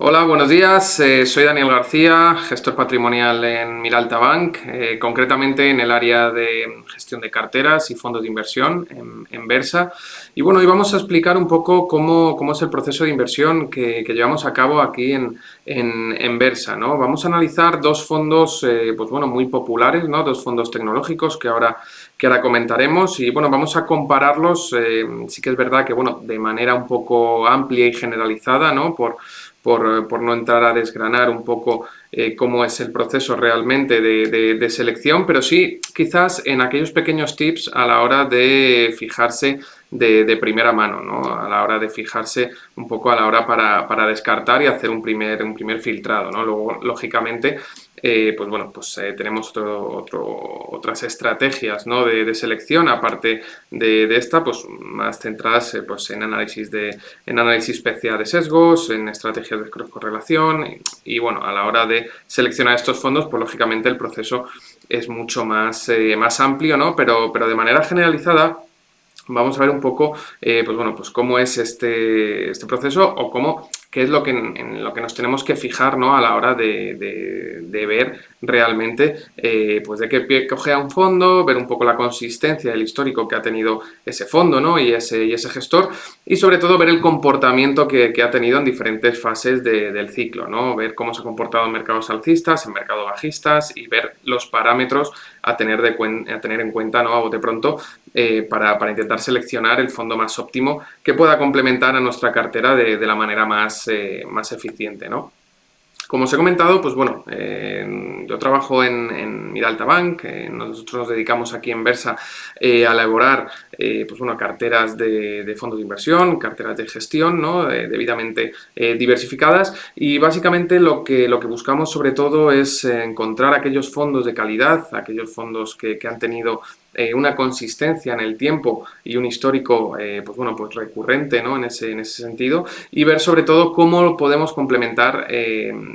Hola, buenos días. Soy Daniel García, gestor patrimonial en Miralta Bank, concretamente en el área de gestión de carteras y fondos de inversión en Versa. Y bueno, hoy vamos a explicar un poco cómo es el proceso de inversión que llevamos a cabo aquí en Versa, ¿no? Vamos a analizar dos fondos pues bueno, muy populares, ¿no? Dos fondos tecnológicos que ahora comentaremos y bueno, vamos a compararlos. Sí que es verdad que bueno, de manera un poco amplia y generalizada, ¿no? Por no entrar a desgranar un poco cómo es el proceso realmente de selección, pero sí quizás en aquellos pequeños tips a la hora de fijarse de primera mano, ¿no? A la hora de fijarse un poco a la hora para descartar y hacer un primer filtrado, ¿no? Luego, lógicamente, pues bueno, pues tenemos otras estrategias, ¿no? de selección, aparte de esta, pues más centradas pues en análisis especial de sesgos, en estrategias de cross-correlación y bueno, a la hora de seleccionar estos fondos, pues lógicamente el proceso es mucho más amplio, ¿no? Pero de manera generalizada vamos a ver un poco, pues bueno, pues cómo es este proceso o qué es en lo que nos tenemos que fijar, ¿no? A la hora de ver realmente, pues de qué pie cojea un fondo, ver un poco la consistencia, el histórico que ha tenido ese fondo, ¿no? Y ese gestor, y sobre todo ver el comportamiento que ha tenido en diferentes fases del ciclo, ¿no? Ver cómo se ha comportado en mercados alcistas, en mercados bajistas y ver los parámetros a tener en cuenta, ¿no? A bote pronto, para intentar seleccionar el fondo más óptimo que pueda complementar a nuestra cartera de la manera más eficiente, ¿no? Como os he comentado, pues bueno, yo trabajo en Miralta Bank, nosotros nos dedicamos aquí en Versa a elaborar pues bueno, carteras de fondos de inversión, carteras de gestión, ¿no? Debidamente diversificadas, y básicamente lo que buscamos sobre todo es encontrar aquellos fondos de calidad, aquellos fondos que han tenido una consistencia en el tiempo y un histórico pues bueno, pues recurrente, ¿no? en ese sentido, y ver sobre todo cómo lo podemos complementar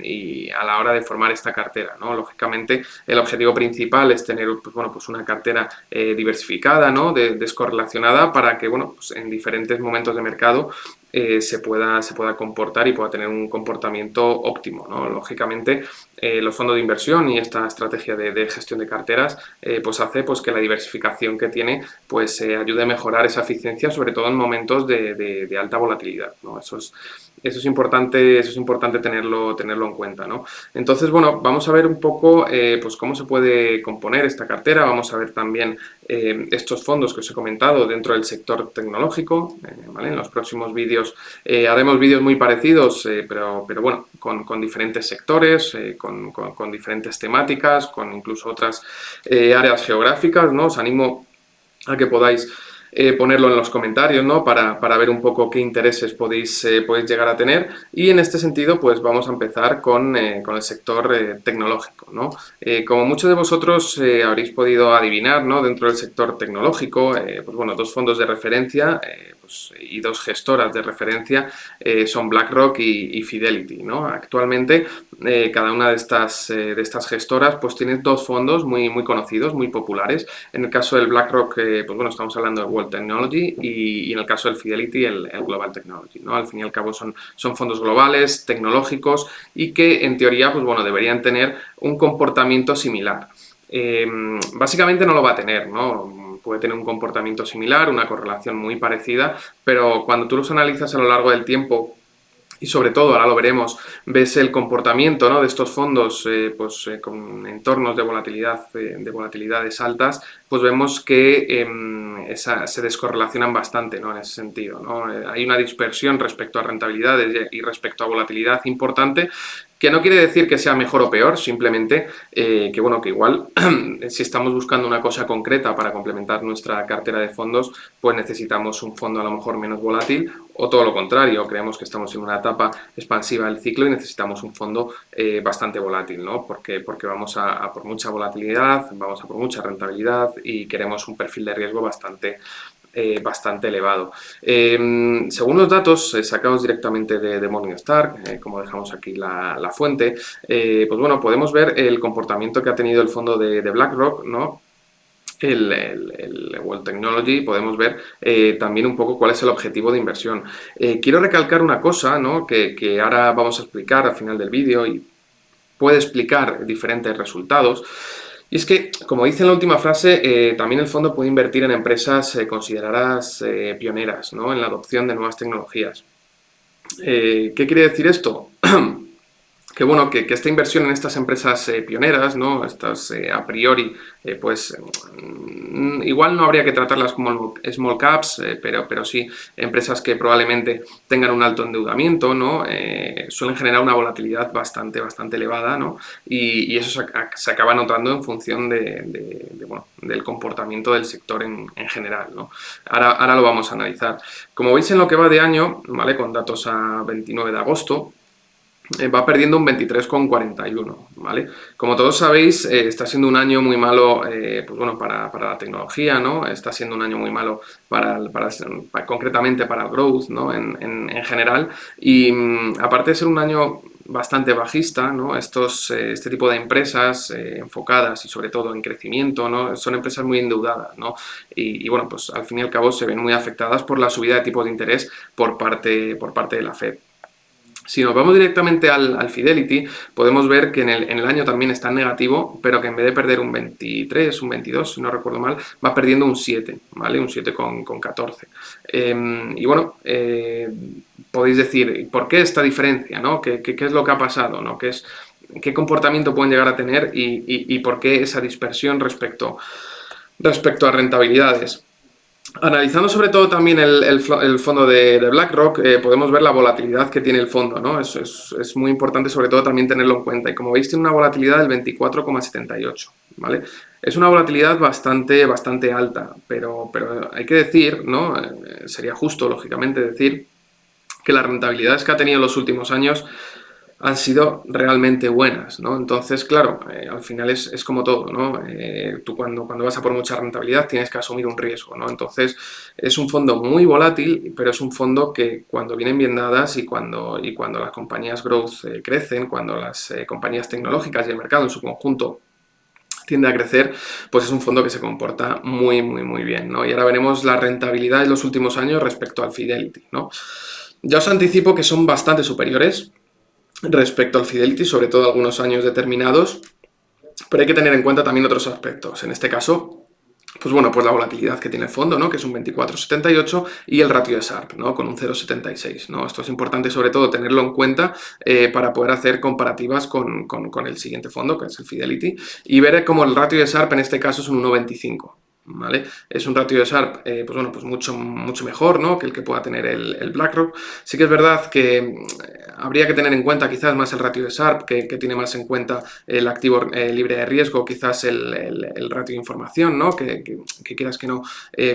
y a la hora de formar esta cartera, ¿no? Lógicamente el objetivo principal es tener pues bueno, pues una cartera diversificada, ¿no? Descorrelacionada, para que bueno, pues en diferentes momentos de mercado se pueda comportar y pueda tener un comportamiento óptimo, ¿no? Lógicamente, los fondos de inversión y esta estrategia de gestión de carteras pues hace pues, que la diversificación que tiene pues ayude a mejorar esa eficiencia, sobre todo en momentos de alta volatilidad, ¿no? Eso es importante tenerlo en cuenta, ¿no? Entonces, bueno, vamos a ver un poco pues cómo se puede componer esta cartera. Vamos a ver también estos fondos que os he comentado dentro del sector tecnológico, ¿vale? En los próximos vídeos haremos vídeos muy parecidos, pero bueno, con diferentes sectores, con diferentes temáticas, con incluso otras áreas geográficas, ¿no? Os animo a que podáis ponerlo en los comentarios, ¿no? Para ver un poco qué intereses podéis llegar a tener, y en este sentido pues vamos a empezar con el sector tecnológico, ¿no? Como muchos de vosotros habréis podido adivinar, ¿no? Dentro del sector tecnológico, pues bueno, dos fondos de referencia pues, y dos gestoras de referencia son BlackRock y Fidelity, ¿no? Actualmente cada una de estas gestoras pues tiene dos fondos muy conocidos, muy populares. En el caso del BlackRock, pues bueno, estamos hablando de World Technology, y en el caso del Fidelity, el Global Technology, ¿no? Al fin y al cabo son fondos globales, tecnológicos, y que en teoría, pues bueno, deberían tener un comportamiento similar. Básicamente no lo va a tener, ¿no? Puede tener un comportamiento similar, una correlación muy parecida, pero cuando tú los analizas a lo largo del tiempo, y sobre todo, ahora lo veremos, ves el comportamiento, ¿no? De estos fondos con entornos de volatilidades altas, pues vemos que se descorrelacionan bastante, ¿no? En ese sentido, ¿no? Hay una dispersión respecto a rentabilidades y respecto a volatilidad importante, que no quiere decir que sea mejor o peor, simplemente que bueno, que igual si estamos buscando una cosa concreta para complementar nuestra cartera de fondos, pues necesitamos un fondo a lo mejor menos volátil, o todo lo contrario, creemos que estamos en una etapa expansiva del ciclo y necesitamos un fondo bastante volátil, ¿no? Porque vamos a por mucha volatilidad, vamos a por mucha rentabilidad y queremos un perfil de riesgo bastante elevado. Según los datos sacados directamente de Morningstar, como dejamos aquí la fuente, pues bueno, podemos ver el comportamiento que ha tenido el fondo de BlackRock, ¿no? el World Technology, podemos ver también un poco cuál es el objetivo de inversión. Quiero recalcar una cosa, ¿no?, que ahora vamos a explicar al final del vídeo y puede explicar diferentes resultados. Y es que, como dice en la última frase, también el fondo puede invertir en empresas consideradas pioneras, ¿no?, en la adopción de nuevas tecnologías. ¿Qué quiere decir esto? Que bueno, que esta inversión en estas empresas pioneras, ¿no?, estas a priori, pues igual no habría que tratarlas como small caps, pero sí empresas que probablemente tengan un alto endeudamiento, ¿no?, suelen generar una volatilidad bastante elevada, ¿no?, y eso se acaba notando en función bueno, del comportamiento del sector en general, ¿no? Ahora lo vamos a analizar. Como veis en lo que va de año, ¿vale?, con datos a 29 de agosto, va perdiendo un 23,41, ¿vale? Como todos sabéis, está siendo un año muy malo, pues bueno, para la tecnología, ¿no? Está siendo un año muy malo concretamente para el growth, ¿no?, en general. Y aparte de ser un año bastante bajista, ¿no?, este tipo de empresas enfocadas y sobre todo en crecimiento, ¿no?, son empresas muy endeudadas, ¿no? Y bueno, pues al fin y al cabo se ven muy afectadas por la subida de tipos de interés por parte de la Fed. Si nos vamos directamente al Fidelity, podemos ver que en el año también está en negativo, pero que en vez de perder un 23, un 22, si no recuerdo mal, va perdiendo un 7, ¿vale? Un 7,14. Y bueno, podéis decir, ¿por qué esta diferencia, ¿no? ¿Qué es lo que ha pasado, ¿no? ¿Qué comportamiento pueden llegar a tener y por qué esa dispersión respecto a rentabilidades? Analizando sobre todo también el fondo de BlackRock, podemos ver la volatilidad que tiene el fondo, ¿no? Es muy importante sobre todo también tenerlo en cuenta. Y como veis tiene una volatilidad del 24,78, ¿vale? Es una volatilidad bastante alta, pero hay que decir, ¿no?, sería justo, lógicamente, decir que las rentabilidades que ha tenido en los últimos años han sido realmente buenas, ¿no? Entonces, claro, al final es como todo, ¿no? Tú cuando vas a por mucha rentabilidad tienes que asumir un riesgo, ¿no? Entonces, es un fondo muy volátil, pero es un fondo que cuando vienen bien dadas y cuando las compañías growth crecen, cuando las compañías tecnológicas y el mercado en su conjunto tiende a crecer, pues es un fondo que se comporta muy bien, ¿no? Y ahora veremos la rentabilidad en los últimos años respecto al Fidelity, ¿no? Ya os anticipo que son bastante superiores respecto al Fidelity, sobre todo algunos años determinados, pero hay que tener en cuenta también otros aspectos. En este caso, pues bueno, pues la volatilidad que tiene el fondo, ¿no?, que es un 24,78, y el ratio de Sharpe, ¿no?, con un 0,76, ¿no? Esto es importante sobre todo tenerlo en cuenta para poder hacer comparativas con el siguiente fondo, que es el Fidelity, y ver cómo el ratio de Sharpe en este caso es un 1,25. ¿Vale? Es un ratio de Sharpe, pues bueno, pues mucho mejor, ¿no?, que el que pueda tener el BlackRock. Sí que es verdad que habría que tener en cuenta quizás más el ratio de Sharpe, que tiene más en cuenta el activo libre de riesgo, quizás el ratio de información, ¿no?, que quieras que no,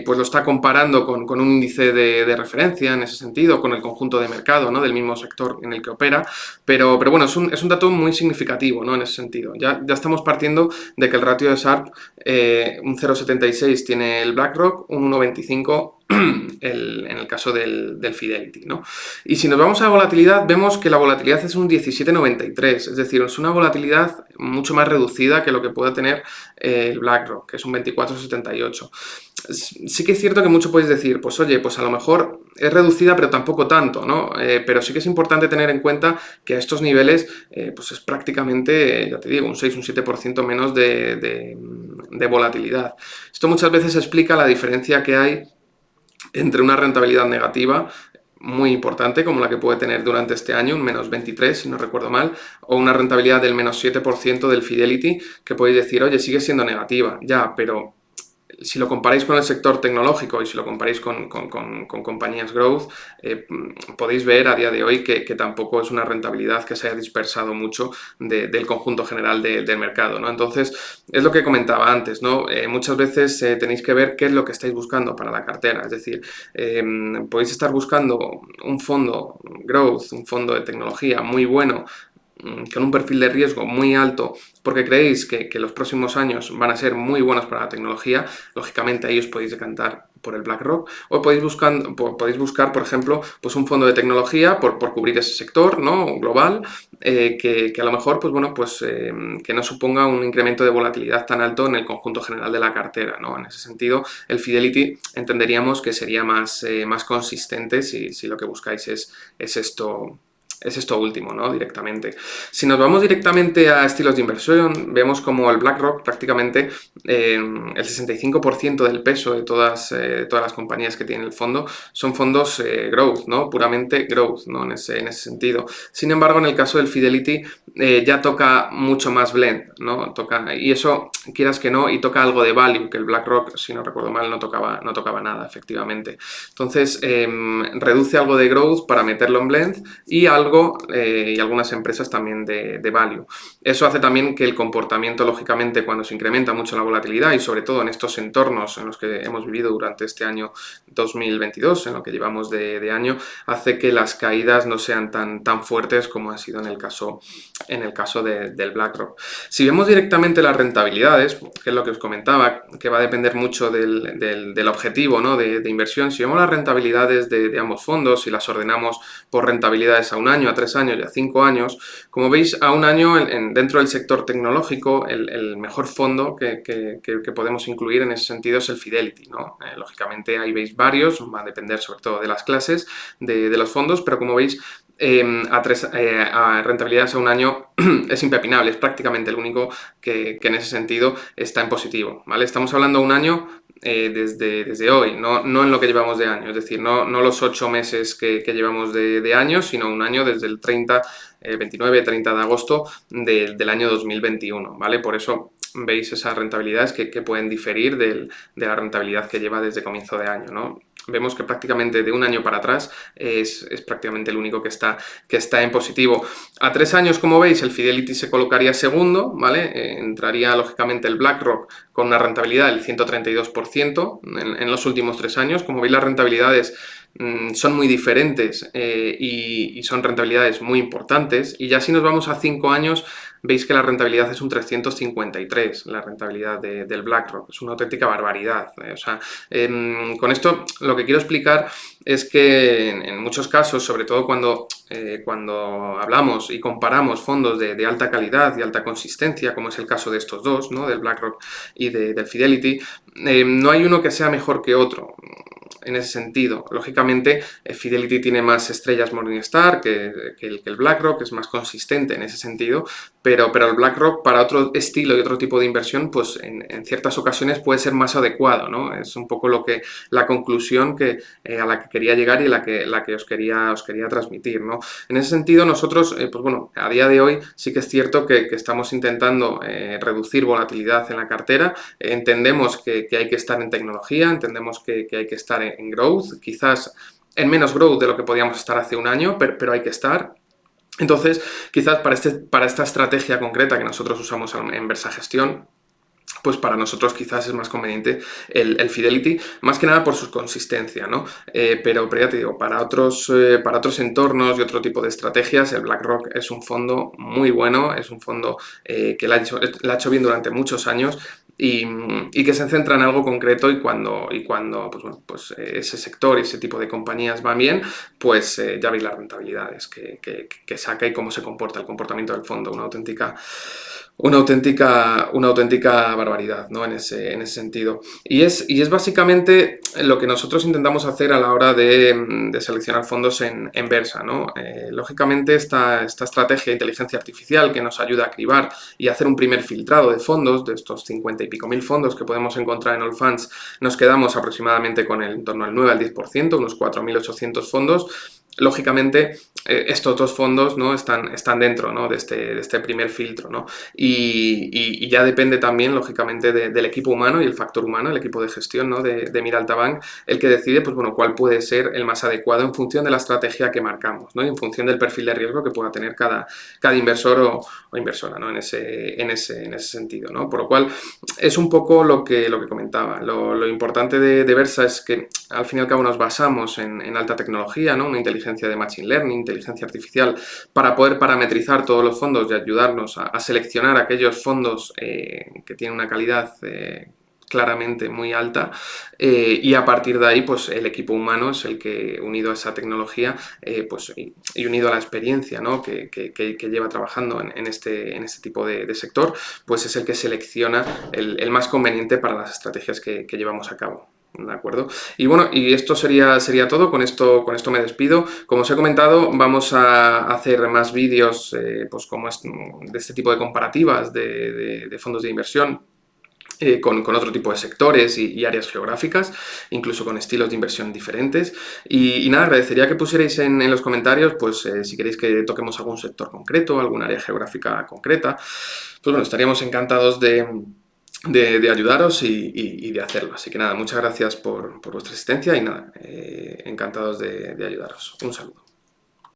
pues lo está comparando con un índice de referencia en ese sentido, con el conjunto de mercado, ¿no?, del mismo sector en el que opera, pero bueno, es un dato muy significativo, ¿no?, en ese sentido. Ya estamos partiendo de que el ratio de Sharpe, un 0,76 tiene el BlackRock, un 1,25 en el caso del Fidelity, ¿no? Y si nos vamos a la volatilidad, vemos que la volatilidad es un 17,93, es decir, es una volatilidad mucho más reducida que lo que pueda tener el BlackRock, que es un 24,78. Sí que es cierto que mucho podéis decir, pues oye, pues a lo mejor es reducida pero tampoco tanto, ¿no? Pero sí que es importante tener en cuenta que a estos niveles pues es prácticamente, ya te digo, un 6, un 7% menos de volatilidad. Esto muchas veces explica la diferencia que hay entre una rentabilidad negativa muy importante, como la que puede tener durante este año, un menos 23, si no recuerdo mal, o una rentabilidad del menos 7% del Fidelity, que podéis decir, oye, sigue siendo negativa, ya, pero si lo comparáis con el sector tecnológico y si lo comparáis con compañías growth, podéis ver a día de hoy que tampoco es una rentabilidad que se haya dispersado mucho del conjunto general del mercado, ¿no? Entonces, es lo que comentaba antes, ¿no? Muchas veces tenéis que ver qué es lo que estáis buscando para la cartera, es decir, podéis estar buscando un fondo growth, un fondo de tecnología muy bueno, con un perfil de riesgo muy alto, porque creéis que los próximos años van a ser muy buenos para la tecnología. Lógicamente ahí os podéis decantar por el BlackRock, o podéis buscar, por ejemplo, pues un fondo de tecnología por cubrir ese sector, ¿no? Global, que a lo mejor, pues bueno, que no suponga un incremento de volatilidad tan alto en el conjunto general de la cartera, ¿no? En ese sentido, el Fidelity entenderíamos que sería más consistente si lo que buscáis es esto. Es esto último, ¿no? Directamente. Si nos vamos directamente a estilos de inversión, vemos como el BlackRock prácticamente el 65% del peso de todas las compañías que tiene el fondo son fondos growth, ¿no? Puramente growth, ¿no? En ese sentido. Sin embargo, en el caso del Fidelity ya toca mucho más blend, ¿no? Y eso, quieras que no, y toca algo de value, que el BlackRock, si no recuerdo mal, no tocaba nada, efectivamente. Entonces, reduce algo de growth para meterlo en blend y algunas empresas también de value. Eso hace también que el comportamiento, lógicamente, cuando se incrementa mucho la volatilidad y sobre todo en estos entornos en los que hemos vivido durante este año 2022, en lo que llevamos de año, hace que las caídas no sean tan fuertes como ha sido en el caso del BlackRock. Si vemos directamente las rentabilidades, que es lo que os comentaba, que va a depender mucho del objetivo, ¿no? de inversión, si vemos las rentabilidades de ambos fondos y las ordenamos por rentabilidades a 1 año, a 3 años y a 5 años, como veis, a 1 año dentro del sector tecnológico, el mejor fondo que podemos incluir en ese sentido es el Fidelity, ¿no? Lógicamente ahí veis varios, va a depender sobre todo de las clases de los fondos, pero como veis, a rentabilidades a 1 año es impepinable, es prácticamente el único que en ese sentido está en positivo, ¿vale? Estamos hablando de 1 año desde hoy, no en lo que llevamos de año, es decir, no los 8 meses que llevamos de año, sino 1 año desde el 29-30 de agosto del año 2021, ¿vale? Por eso veis esas rentabilidades que pueden diferir de la rentabilidad que lleva desde comienzo de año, ¿no? Vemos que prácticamente de 1 año para atrás es prácticamente el único que está en positivo. A 3 años, como veis, el Fidelity se colocaría segundo, ¿vale? Entraría lógicamente el BlackRock con una rentabilidad del 132% en los últimos 3 años. Como veis, las rentabilidades son muy diferentes y son rentabilidades muy importantes. Y ya si nos vamos a 5 años, veis que la rentabilidad es un 353, la rentabilidad del BlackRock. Es una auténtica barbaridad. O sea, con esto lo que quiero explicar es que en muchos casos, sobre todo cuando hablamos y comparamos fondos de alta calidad y alta consistencia, como es el caso de estos dos, ¿no? Del BlackRock y del Fidelity, no hay uno que sea mejor que otro. En ese sentido, lógicamente, Fidelity tiene más estrellas Morningstar que el BlackRock, es más consistente en ese sentido, pero el BlackRock para otro estilo y otro tipo de inversión, pues en ciertas ocasiones puede ser más adecuado, ¿no? Es un poco la conclusión a la que quería llegar y la que os quería transmitir, ¿no? En ese sentido, nosotros, pues bueno, a día de hoy sí que es cierto que estamos intentando reducir volatilidad en la cartera, entendemos que hay que estar en tecnología, entendemos que hay que estar en growth, quizás en menos growth de lo que podíamos estar hace 1 año, pero hay que estar. Entonces, quizás para esta estrategia concreta que nosotros usamos en Versagestión, pues para nosotros quizás es más conveniente el Fidelity, más que nada por su consistencia, ¿no? Pero ya te digo, para otros entornos y otro tipo de estrategias, el BlackRock es un fondo muy bueno, es un fondo que la ha hecho bien durante muchos años y que se centra en algo concreto y cuando pues ese sector y ese tipo de compañías van bien, pues ya veis las rentabilidades que saca y cómo se comporta el comportamiento del fondo, una auténtica barbaridad, ¿no? En ese sentido. Y es básicamente lo que nosotros intentamos hacer a la hora de seleccionar fondos en Versa, ¿no? Lógicamente esta estrategia de inteligencia artificial que nos ayuda a cribar y hacer un primer filtrado de fondos, de estos 50 y pico mil fondos que podemos encontrar en Allfunds, nos quedamos aproximadamente con en torno al 9 al 10%, unos 4.800 fondos. Lógicamente, estos otros fondos, ¿no? están dentro, ¿no? de este primer filtro, ¿no? Y ya depende también, lógicamente, del equipo humano y el factor humano, el equipo de gestión, ¿no? de Miralta Bank, el que decide pues, bueno, cuál puede ser el más adecuado en función de la estrategia que marcamos, ¿no? Y en función del perfil de riesgo que pueda tener cada inversor o inversora, ¿no? en ese sentido, ¿no? Por lo cual, es un poco lo que comentaba. Lo importante de Versa es que, al fin y al cabo, nos basamos en alta tecnología, ¿no? Una inteligencia de Machine Learning, inteligencia artificial, para poder parametrizar todos los fondos y ayudarnos a seleccionar aquellos fondos que tienen una calidad claramente muy alta, y a partir de ahí pues el equipo humano es el que, unido a esa tecnología, pues, y unido a la experiencia, ¿no?, que lleva trabajando en este tipo de sector, pues es el que selecciona el más conveniente para las estrategias que llevamos a cabo. ¿De acuerdo? Y bueno, y esto sería todo. Con esto me despido. Como os he comentado, vamos a hacer más vídeos pues como de este tipo de comparativas de fondos de inversión, con otro tipo de sectores y áreas geográficas, incluso con estilos de inversión diferentes. Y nada, agradecería que pusierais en los comentarios, pues si queréis que toquemos algún sector concreto, alguna área geográfica concreta, pues bueno, estaríamos encantados de ayudaros y de hacerlo. Así que nada, muchas gracias por vuestra asistencia y nada, encantados de ayudaros. Un saludo.